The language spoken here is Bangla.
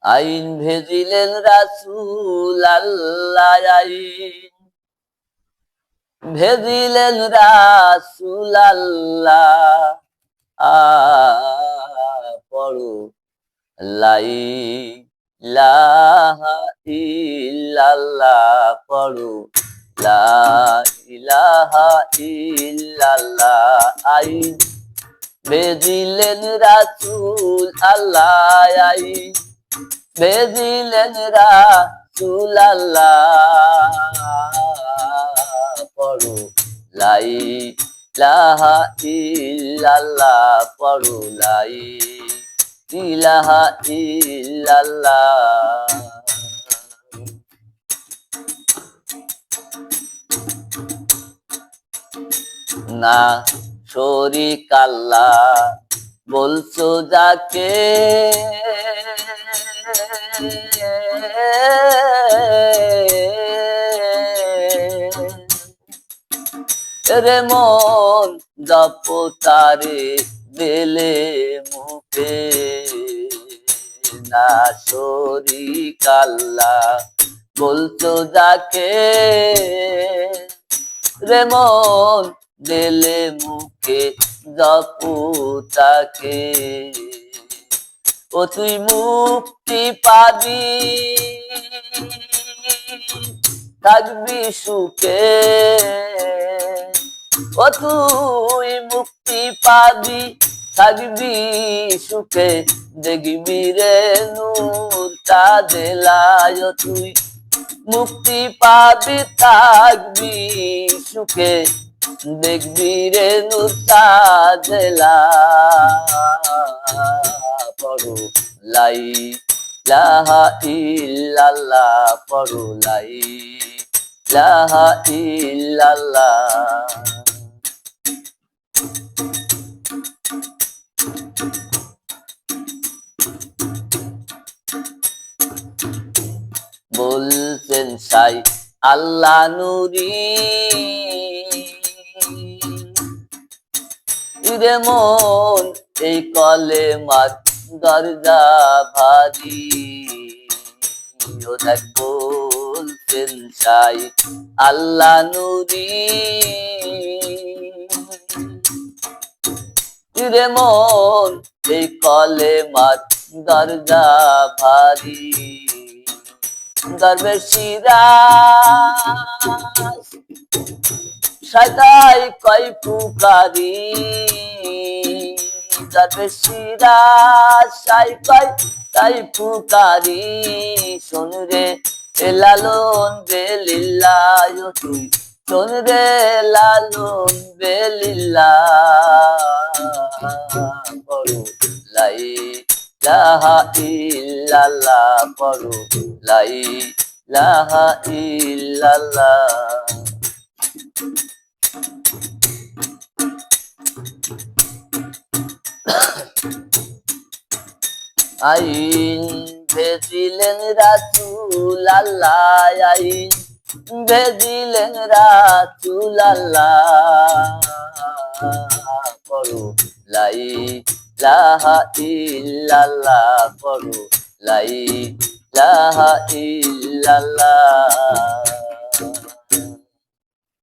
আইন ভেজিলেন রাসূল আল্লাহ, আইন ভেজিলেন রাসূল আল্লাহ। পড়ো লা ইলাহা ইল্লাল্লাহ, পড়ো লা ইলাহা ইল্লাল্লাহ। আইন ভেজিলেন রাসূল আল্লাহ, আইন ভেজিলেন রাসূল আল্লাহ। পড়ো লা ইলাহা ইল্লাল্লাহ, পড়ো লা ইলাহা ইল্লাল্লাহ। না শরীক আল্লাহ বলছো যাকে, রে মন জপ তারে দিলে মুখে। না শরীক আল্লাহ বলছো যাকে, রে মন দিলে মুখে জপ তাকে। ও তুই মুক্তি পাবি থাকবি সুখে, ও তুই মুক্তি পাবি থাকবি সুখে। দেখবি রে নূর তাজেলায়, তুই মুক্তি পাবি থাকবি সুখে। দেখবি রে নূর তাজেলায়। পড়ো লা ইলাহা ইল্লাল্লাহ, পড়ো লা ইলাহা ইল্লাল্লাহ। বলছেন সাই আল্লাহ নুরি, রে মন এই কলেমার দরজা ভারী। ও দেখ বলছেন সাই আল্লাহ নুরি, রে মন এই কলেমার দরজা ভারী। দরবেশিরা সদাই কয় পুকারি, দরবেশিরা সাই কয় তাই পুকারি। শোন রে লালন বেলিল্লাহ, তুই শোন রে লালন বেলিল্লাহ। পড়ো লা ইলাহা ইল্লাল্লাহ, পড়ো লা ইলাহা ইল্লাল্লাহ। আইন ভেজিলেন রাসূল আল্লাহ, আইন ভেজিলেন রাসূল আল্লাহ। পড়ো লা ইলাহা ইল্লাল্লাহ, পড়ো লা ইলাহা ইল্লাল্লাহ।